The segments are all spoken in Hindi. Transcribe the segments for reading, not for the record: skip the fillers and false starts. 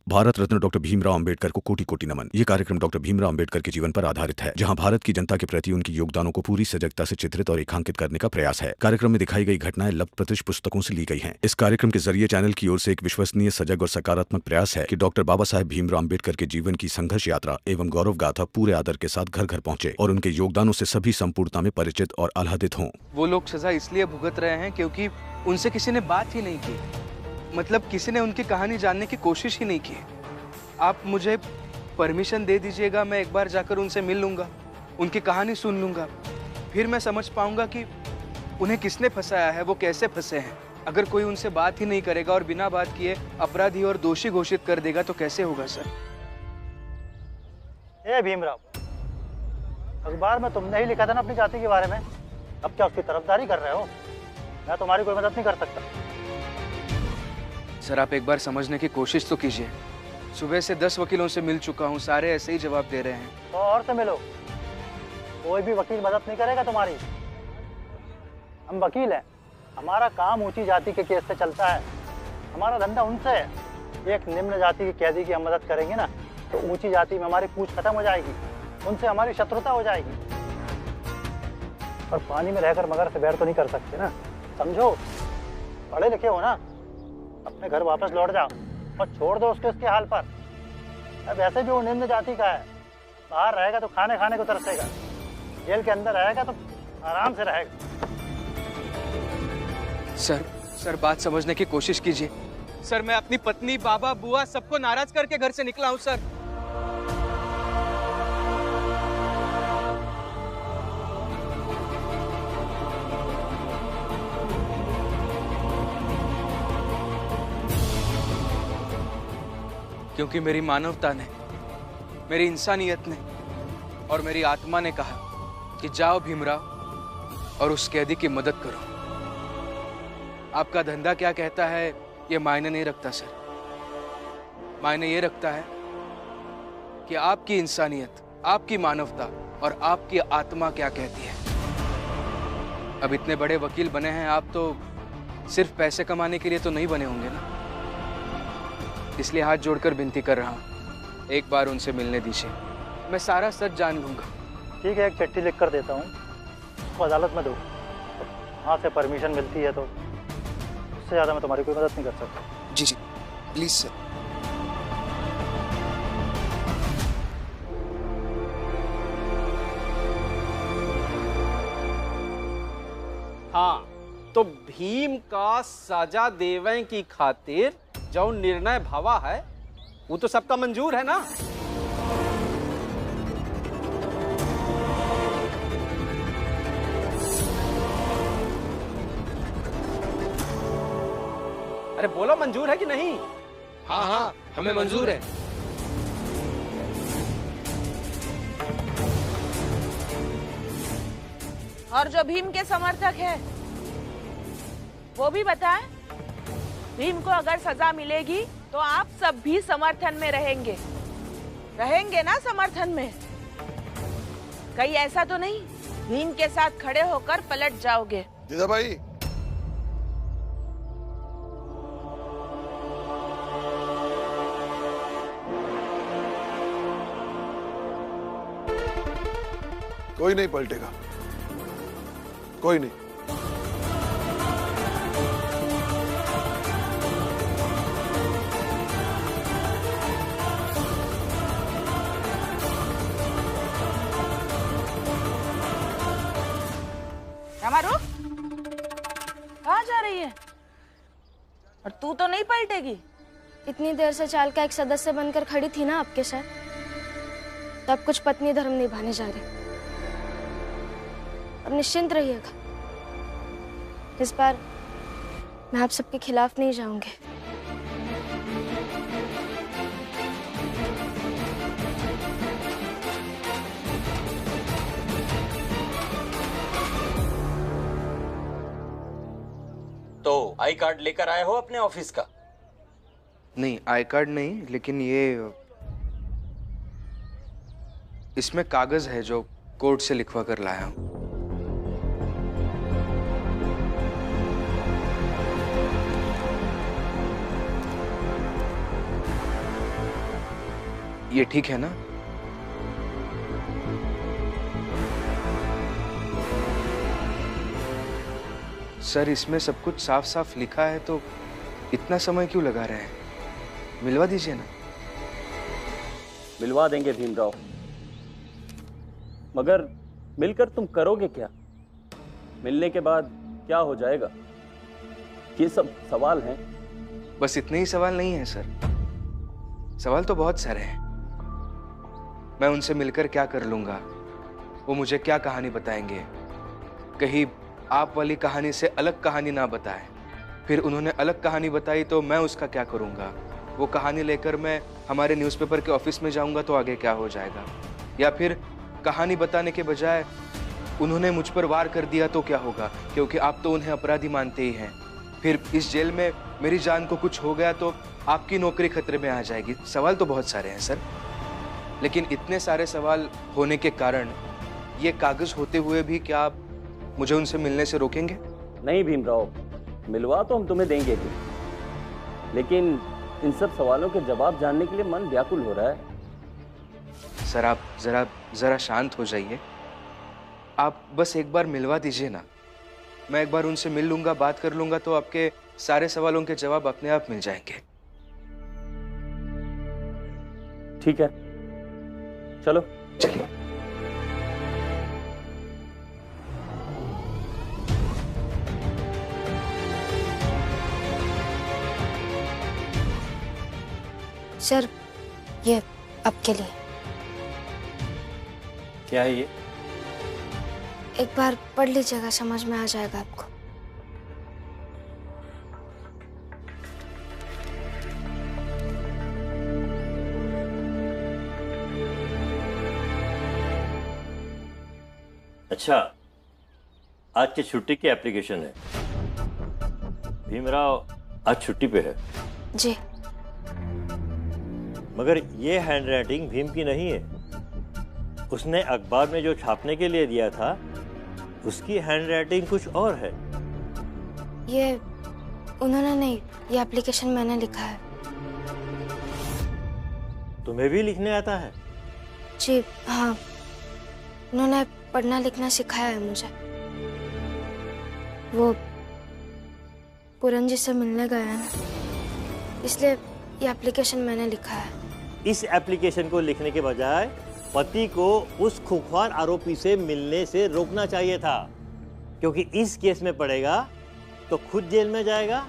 भारत रत्न डॉक्टर भीमराव अंबेडकर को कोटि कोटि नमन। ये कार्यक्रम डॉक्टर भीमराव अंबेडकर के जीवन पर आधारित है, जहां भारत की जनता के प्रति उनके योगदानों को पूरी सजगता से चित्रित और रेखांकित करने का प्रयास है। कार्यक्रम में दिखाई गई घटनाएं लब्ध प्रतिष्ठ पुस्तकों से ली गई हैं। इस कार्यक्रम के जरिए चैनल की ओर से एक विश्वसनीय, सजग और सकारात्मक प्रयास है कि डॉक्टर बाबा साहेब भीमराव अंबेडकर के जीवन की संघर्ष यात्रा एवं गौरव गाथा पूरे आदर के साथ घर घर पहुंचे और उनके योगदानों से सभी संपूर्णता में परिचित और आह्लादित हों। वो लोग सजा इसलिए भुगत रहे हैं क्योंकि उनसे किसी ने बात ही नहीं की, मतलब किसी ने उनकी कहानी जानने की कोशिश ही नहीं की। आप मुझे परमिशन दे दीजिएगा, मैं एक बार जाकर उनसे मिल लूंगा, उनकी कहानी सुन लूंगा, फिर मैं समझ पाऊंगा कि उन्हें किसने फंसाया है, वो कैसे फंसे हैं। अगर कोई उनसे बात ही नहीं करेगा और बिना बात किए अपराधी और दोषी घोषित कर देगा तो कैसे होगा सर? ए भीमराव, अखबार में तुमने ही लिखा था ना अपनी जाति के बारे में, अब क्या उसकी तरफदारी कर रहे हो? मैं तुम्हारी कोई मदद नहीं कर सकता। सर आप एक बार समझने की कोशिश तो कीजिए। सुबह से 10 वकीलों से मिल चुका हूँ, सारे ऐसे ही जवाब दे रहे हैं। तो और से मिलो, कोई भी वकील मदद नहीं करेगा तुम्हारी। हम वकील हैं, हमारा काम ऊंची जाति के केस से चलता है, हमारा धंधा उनसे है। एक निम्न जाति के कैदी की हम मदद करेंगे ना तो ऊंची जाति में हमारी पूछ खत्म हो जाएगी, उनसे हमारी शत्रुता हो जाएगी। और पानी में रहकर मगर से बैर तो नहीं कर सकते ना, समझो। पढ़े लिखे हो ना, अपने घर वापस लौट जाओ और छोड़ दो उसके हाल पर। अब ऐसे भी वो निम्न जाति का है, बाहर रहेगा तो खाने खाने को तरसेगा, जेल के अंदर रहेगा तो आराम से रहेगा। सर बात समझने की कोशिश कीजिए। सर मैं अपनी पत्नी, बाबा, बुआ सबको नाराज करके घर से निकला हूँ सर। क्योंकि मेरी मानवता ने, मेरी इंसानियत ने और मेरी आत्मा ने कहा कि जाओ भीमराव और उस कैदी की मदद करो। आपका धंधा क्या कहता है ये मायने नहीं रखता सर, मायने ये रखता है कि आपकी इंसानियत, आपकी मानवता और आपकी आत्मा क्या कहती है। अब इतने बड़े वकील बने हैं आप, तो सिर्फ पैसे कमाने के लिए तो नहीं बने होंगे ना। इसलिए हाथ जोड़कर विनती कर रहा हूँ, एक बार उनसे मिलने दीजिए, मैं सारा सच जान लूंगा। ठीक है, एक चिट्ठी लिख कर देता हूँ, उसको अदालत में दो, वहाँ से परमिशन मिलती है तो उससे ज़्यादा मैं तुम्हारी कोई मदद नहीं कर सकता। जी प्लीज सर। हाँ, तो भीम का सजा देवे की खातिर जो निर्णय भावा है वो तो सबका मंजूर है ना। अरे बोलो, मंजूर है कि नहीं? हाँ हमें मंजूर है। और जो भीम के समर्थक है वो भी बताएं, भीम को अगर सजा मिलेगी तो आप सब भी समर्थन में रहेंगे ना समर्थन में? कहीं ऐसा तो नहीं भीम के साथ खड़े होकर पलट जाओगे? जीजा भाई, कोई नहीं पलटेगा, कोई नहीं। हमारो कहाँ जा रही है? और तू तो नहीं पलटेगी? इतनी देर से चाल का एक सदस्य बनकर खड़ी थी ना आपके साथ, तब कुछ पत्नी धर्म निभाने जा रही। अब निश्चिंत रहिएगा, इस बार मैं आप सबके खिलाफ नहीं जाऊंगी। तो आई कार्ड लेकर आए हो अपने ऑफिस का? नहीं, आई कार्ड नहीं, लेकिन ये इसमें कागज है जो कोर्ट से लिखवा कर लाया हूं। ये ठीक है ना? सर, इसमें सब कुछ साफ साफ लिखा है तो इतना समय क्यों लगा रहे हैं? मिलवा दीजिए ना। मिलवा देंगे भीमराव, मगर मिलकर तुम करोगे क्या? मिलने के बाद क्या हो जाएगा? ये सब सवाल हैं। बस इतने ही सवाल नहीं है सर, सवाल तो बहुत सारे हैं। मैं उनसे मिलकर क्या कर लूंगा? वो मुझे क्या कहानी बताएंगे? कहीं आप वाली कहानी से अलग कहानी ना बताएं। फिर उन्होंने अलग कहानी बताई तो मैं उसका क्या करूंगा? वो कहानी लेकर मैं हमारे न्यूज़पेपर के ऑफिस में जाऊंगा तो आगे क्या हो जाएगा? या फिर कहानी बताने के बजाय उन्होंने मुझ पर वार कर दिया तो क्या होगा? क्योंकि आप तो उन्हें अपराधी मानते ही हैं। फिर इस जेल में मेरी जान को कुछ हो गया तो आपकी नौकरी खतरे में आ जाएगी। सवाल तो बहुत सारे हैं सर, लेकिन इतने सारे सवाल होने के कारण ये कागज होते हुए भी क्या आप मुझे उनसे मिलने से रोकेंगे? नहीं भीमराव, मिलवा तो हम तुम्हें देंगे ही, लेकिन इन सब सवालों के जवाब जानने के लिए मन व्याकुल हो रहा है। सर, आप जरा शांत हो जाइए। आप बस एक बार मिलवा दीजिए ना। मैं एक बार उनसे मिल लूंगा, बात कर लूंगा तो आपके सारे सवालों के जवाब अपने आप मिल जाएंगे। ठीक है, चलो चलिए। सर, ये आपके लिए। क्या है ये? एक बार पढ़ लीजिएगा, समझ में आ जाएगा आपको। अच्छा, आज की छुट्टी की एप्लीकेशन है। भीमराव आज छुट्टी पे है। जी। मगर ये हैंडराइटिंग भीम की नहीं है। उसने अखबार में जो छापने के लिए दिया था उसकी हैंडराइटिंग कुछ और है। ये उन्होंने नहीं, ये एप्लीकेशन मैंने लिखा है। तुम्हें भी लिखने आता है? जी हाँ, उन्होंने पढ़ना लिखना सिखाया है मुझे। वो पूरन जी से मिलने गए हैं ना, इसलिए ये एप्लीकेशन मैंने लिखा है। इस एप्लीकेशन को लिखने के बजाय पति को उस खूंखार आरोपी से मिलने से रोकना चाहिए था, क्योंकि इस केस में पड़ेगा तो खुद जेल में जाएगा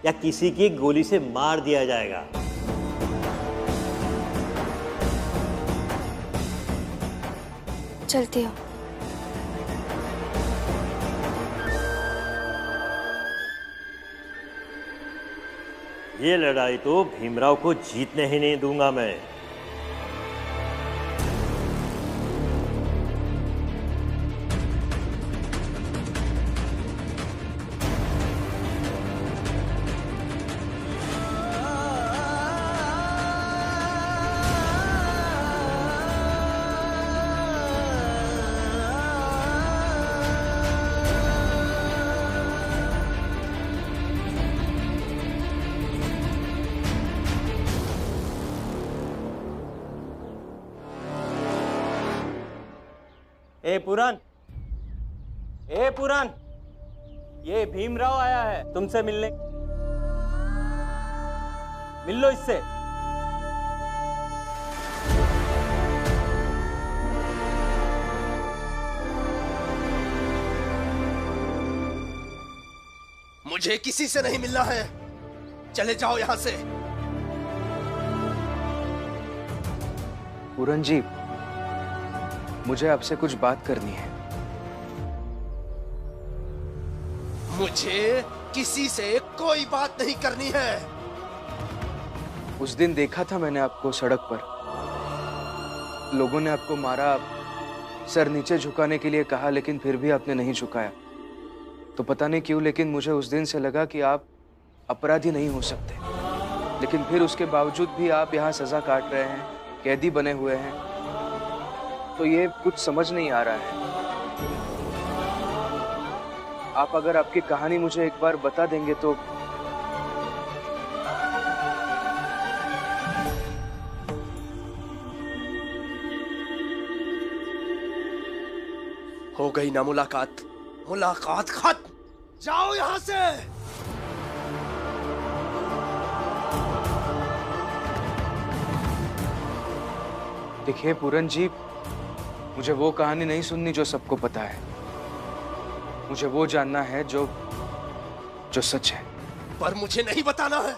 या किसी की गोली से मार दिया जाएगा। चलती हूँ। ये लड़ाई तो भीमराव को जीतने ही नहीं दूंगा मैं। ए पुरान, ये भीमराव आया है तुमसे मिलने। मिल लो इससे। मुझे किसी से नहीं मिलना है, चले जाओ यहां से। पूरन जी, मुझे आपसे कुछ बात करनी है। मुझे किसी से कोई बात नहीं करनी है। उस दिन देखा था मैंने आपको सड़क पर, लोगों ने आपको मारा, सर नीचे झुकाने के लिए कहा, लेकिन फिर भी आपने नहीं झुकाया। तो पता नहीं क्यों, लेकिन मुझे उस दिन से लगा कि आप अपराधी नहीं हो सकते। लेकिन फिर उसके बावजूद भी आप यहाँ सजा काट रहे हैं, कैदी बने हुए हैं। तो ये कुछ समझ नहीं आ रहा है। आप अगर आपकी कहानी मुझे एक बार बता देंगे तो। हो गई ना मुलाकात, मुलाकात खत्म। जाओ यहां से। देखिए पूरन जी, मुझे वो कहानी नहीं सुननी जो सबको पता है। मुझे वो जानना है जो सच है। पर मुझे नहीं बताना है।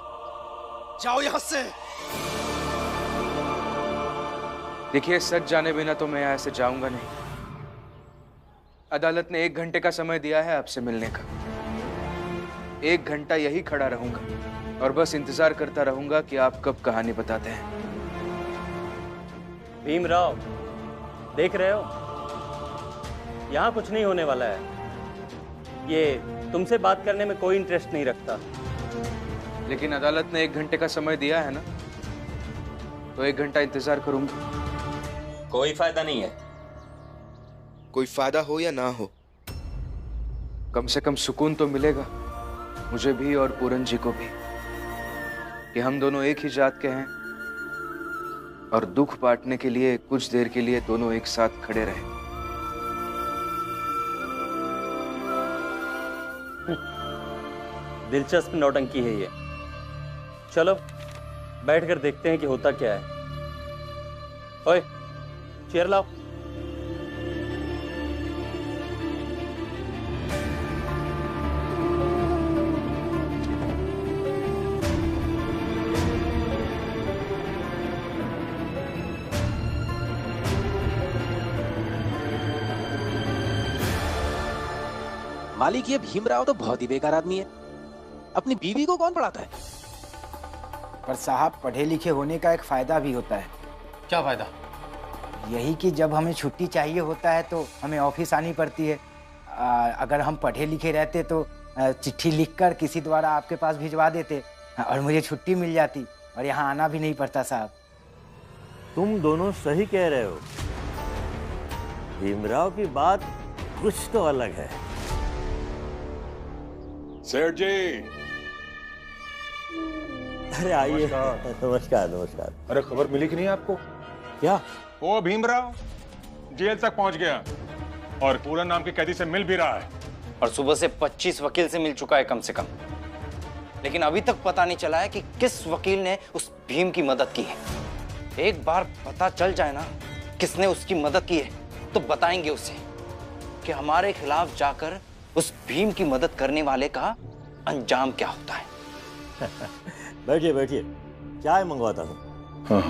जाओ यहां से। देखिए सच जाने बिना तो मैं यहाँ से जाऊंगा नहीं। अदालत ने 1 घंटे का समय दिया है आपसे मिलने का। 1 घंटा यही खड़ा रहूंगा और बस इंतजार करता रहूंगा कि आप कब कहानी बताते हैं। भीमराव, देख रहे हो, यहाँ कुछ नहीं होने वाला है। ये तुमसे बात करने में कोई इंटरेस्ट नहीं रखता। लेकिन अदालत ने 1 घंटे का समय दिया है ना, तो 1 घंटा इंतजार करूंगा। कोई फायदा नहीं है। कोई फायदा हो या ना हो, कम से कम सुकून तो मिलेगा मुझे भी और पूरन जी को भी कि हम दोनों एक ही जात के हैं और दुख बांटने के लिए कुछ देर के लिए दोनों एक साथ खड़े रहे। दिलचस्प नौटंकी है ये। चलो बैठकर देखते हैं कि होता क्या है। ओए, चेयर लाओ। मालिक, ये भीमराव तो बहुत ही बेकार आदमी है। अपनी बीवी को कौन पढ़ाता है? पर साहब, पढ़े लिखे होने का एक फायदा भी होता है। क्या फायदा? यही कि जब हमें छुट्टी चाहिए होता है तो हमें ऑफिस आनी पड़ती है। अगर हम पढ़े लिखे रहते तो चिट्ठी लिखकर किसी द्वारा आपके पास भिजवा देते और मुझे छुट्टी मिल जाती और यहाँ आना भी नहीं पड़ता। साहब, तुम दोनों सही कह रहे हो। भीमराव की बात कुछ तो अलग है। सेठ जी, अरे आइए। नमस्कार। नमस्कार। अरे खबर मिली कि नहीं आपको? क्या? वो भीमराव जेल तक पहुंच गया और पूरन नाम के कैदी से मिल भी रहा है। और सुबह से 25 वकील से मिल चुका है कम से कम। लेकिन अभी तक पता नहीं चला है कि किस वकील ने उस भीम की मदद की है। एक बार पता चल जाए ना किसने उसकी मदद की है तो बताएंगे उसे कि हमारे खिलाफ जाकर उस भीम की मदद करने वाले का अंजाम क्या होता है। बैठिए बैठिए, चाय मंगवाता हूँ। हाँ।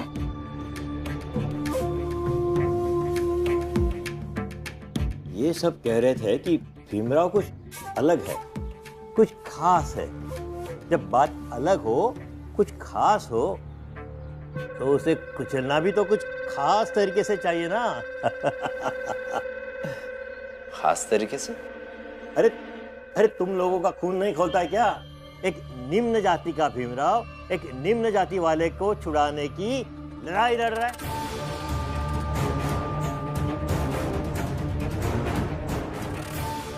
ये सब कह रहे थे कि भीमराव कुछ अलग है, कुछ खास है। जब बात अलग हो, कुछ खास हो, तो उसे कुचलना भी तो कुछ खास तरीके से चाहिए ना। खास तरीके से? अरे तुम लोगों का खून नहीं खोलता है क्या? एक निम्न जाति का भीमराव एक निम्न जाति वाले को छुड़ाने की लड़ाई लड़ रहा है।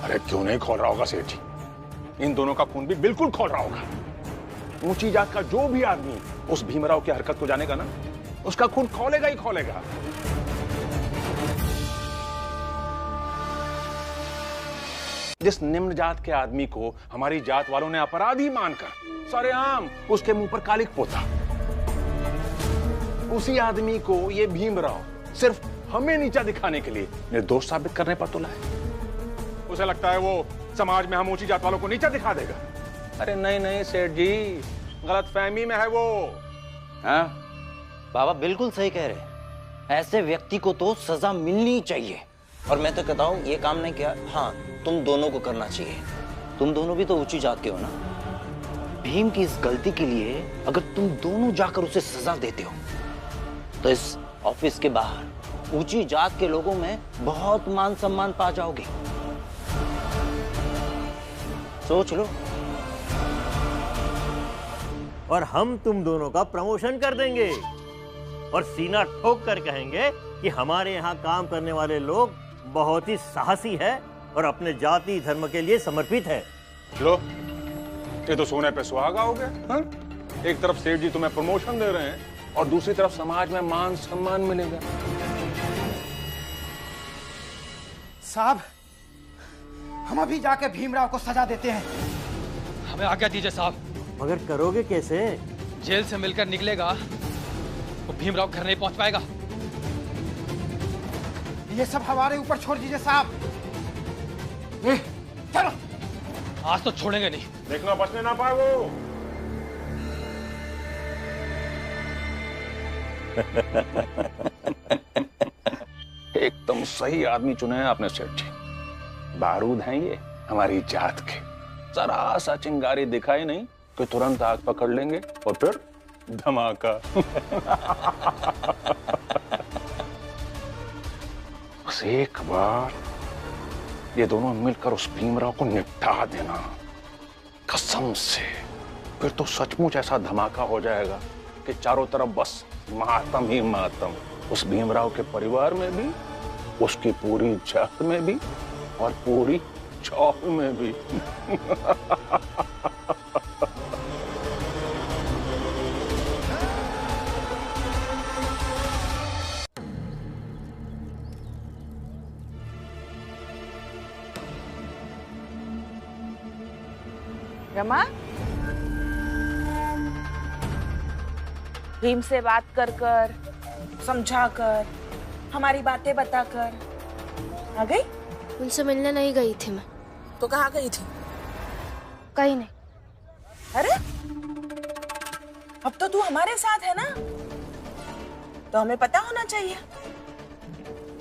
अरे क्यों नहीं खोल रहा होगा सेठ जी? इन दोनों का खून भी बिल्कुल खोल रहा होगा। ऊंची जात का जो भी आदमी उस भीमराव की हरकत को जानेगा ना, उसका खून खोलेगा ही खोलेगा। जिस निम्न जात के आदमी को हमारी जात वालों ने अपराधी मानकर सरेआम उसके मुंह पर कालिक पोता, उसी आदमी को ये भीमराव सिर्फ हमें नीचा दिखाने के लिए निर्दोष साबित करने पर तुला है। उसे लगता है वो समाज में हम ऊंची जात वालों को नीचा दिखा देगा। अरे नहीं नहीं सेठ जी, गलतफहमी में है वो। हाँ बाबा, बिल्कुल सही कह रहे। ऐसे व्यक्ति को तो सजा मिलनी चाहिए। और मैं तो कहता हूँ ये काम नहीं किया, हाँ तुम दोनों को करना चाहिए। तुम दोनों भी तो ऊंची जात के हो ना। भीम की इस गलती के लिए अगर तुम दोनों जाकर उसे सजा देते हो तो इस ऑफिस के बाहर ऊंची जात के लोगों में बहुत मान सम्मान पा जाओगे। सोच लो। और हम तुम दोनों का प्रमोशन कर देंगे और सीना ठोक कर कहेंगे कि हमारे यहाँ काम करने वाले लोग बहुत ही साहसी है और अपने जाति धर्म के लिए समर्पित है। लो, ये तो सोने पे सुहागा हो गया। हाँ? एक तरफ सेठ जी तुम्हें प्रमोशन दे रहे हैं और दूसरी तरफ समाज में मान सम्मान मिलेगा। साहब, हम अभी जाके भीमराव को सजा देते हैं। हमें आज्ञा दीजिए साहब। मगर करोगे कैसे? जेल से मिलकर निकलेगा तो भीमराव घर नहीं पहुंच पाएगा। ये सब हमारे ऊपर छोड़ दीजिए साहब। चलो। आज तो छोड़ेंगे नहीं। देखना बचने ना पाए वो। एकदम सही आदमी चुने हैं आपने सेठ जी। बारूद हैं ये हमारी जात के। जरा सा चिंगारी दिखाई नहीं कि तुरंत आग पकड़ लेंगे और फिर धमाका। बस एक बार ये दोनों मिलकर उस भीमराव को निपटा देना कसम से, फिर तो सचमुच ऐसा धमाका हो जाएगा कि चारों तरफ बस मातम ही मातम। उस भीमराव के परिवार में भी, उसकी पूरी जात में भी और पूरी चौक में भी। रमा, भीम से बात कर कर, समझा कर, हमारी बातें बताकर आ गई? उनसे मिलने नहीं गई थी मैं। तो कहाँ गई थी? कहीं नहीं। अरे, अब तो तू हमारे साथ है ना, तो हमें पता होना चाहिए।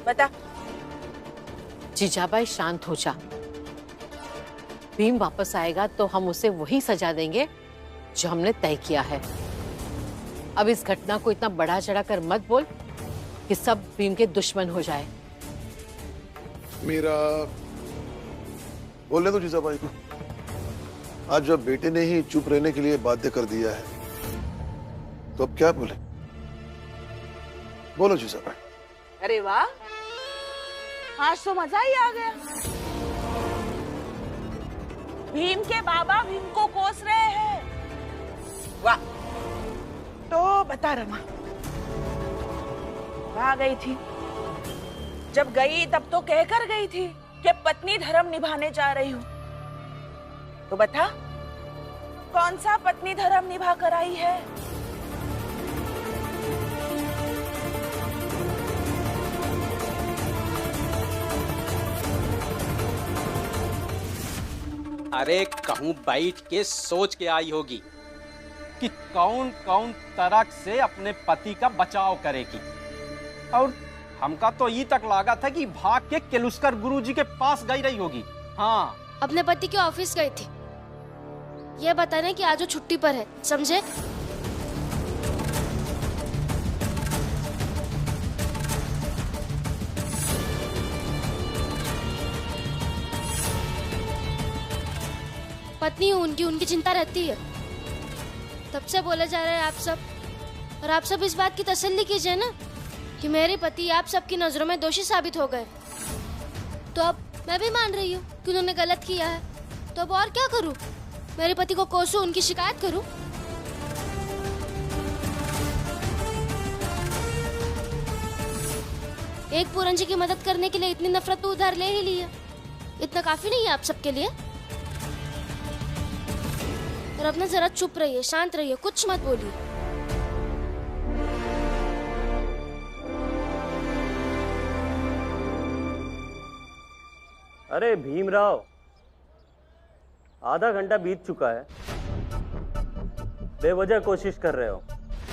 बता। जीजाबाई शांत हो जा। भीम वापस आएगा तो हम उसे वही सजा देंगे जो हमने तय किया है। अब इस घटना को इतना बढ़ा चढ़ा कर मत बोल कि सब भीम के दुश्मन हो जाए। मेरा बोलने दो जीजाबाई को। आज जब बेटे ने ही चुप रहने के लिए बाध्य कर दिया है तो अब क्या बोले? बोलो जीजाबाई। अरे वाह, आज तो मजा ही आ गया। भीम के बाबा भीम को कोस रहे हैं। वाह। तो बता रमा, कहाँ गई थी? जब गई तब तो कहकर गई थी कि पत्नी धर्म निभाने जा रही हूँ। तो बता, कौन सा पत्नी धर्म निभा कर आई है? अरे कहूँ बैठ के सोच के आई होगी कि कौन कौन तरह से अपने पति का बचाव करेगी। और हमका तो ये तक लगा था कि भाग के केलुस्कर गुरुजी के पास गई रही होगी। हाँ, अपने पति के ऑफिस गई थी, ये बताने कि आज वो छुट्टी पर है, समझे? पत्नी उनकी चिंता रहती है। तब से बोले जा रहे हैं आप सब, और आप सब इस बात की तसल्ली कीजिए ना कि मेरे पति आप सबकी नजरों में दोषी साबित हो गए। तो अब मैं भी मान रही हूँ कि उन्होंने गलत किया है, तो अब और क्या करूँ? मेरे पति को कोसूं, उनकी शिकायत करूँ? एक पूरन जी की मदद करने के लिए इतनी नफरत तो उधार ले ही ली है। इतना काफी नहीं है आप सबके लिए? और अपना जरा चुप रहिए, शांत रहिए, कुछ मत बोलिए। अरे भीमराव, आधा घंटा बीत चुका है, बेवजह कोशिश कर रहे हो।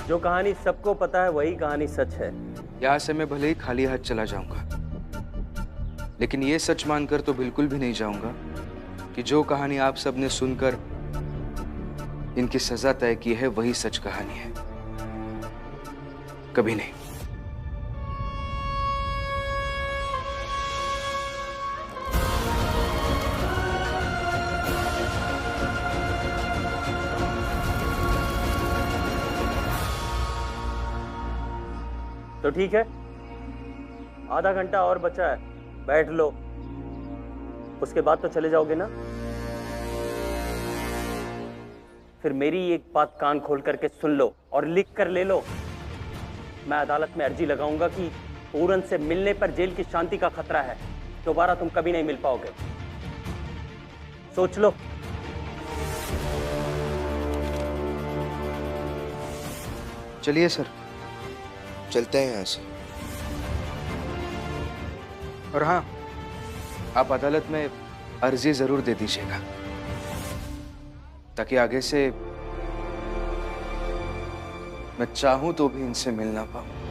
जो कहानी सबको पता है वही कहानी सच है। यहाँ से मैं भले ही खाली हाथ चला जाऊंगा, लेकिन ये सच मानकर तो बिल्कुल भी नहीं जाऊंगा कि जो कहानी आप सबने सुनकर इनकी सजा तय की है वही सच कहानी है। कभी नहीं। तो ठीक है, आधा घंटा और बचा है, बैठ लो। उसके बाद तो चले जाओगे ना? फिर मेरी एक बात कान खोल करके सुन लो और लिख कर ले लो। मैं अदालत में अर्जी लगाऊंगा कि पूरन से मिलने पर जेल की शांति का खतरा है। दोबारा तुम कभी नहीं मिल पाओगे। सोच लो। चलिए सर, चलते हैं यहाँ से। और हाँ, आप अदालत में अर्जी जरूर दे दीजिएगा, ताकि आगे से मैं चाहूं तो भी इनसे मिल ना पाऊं।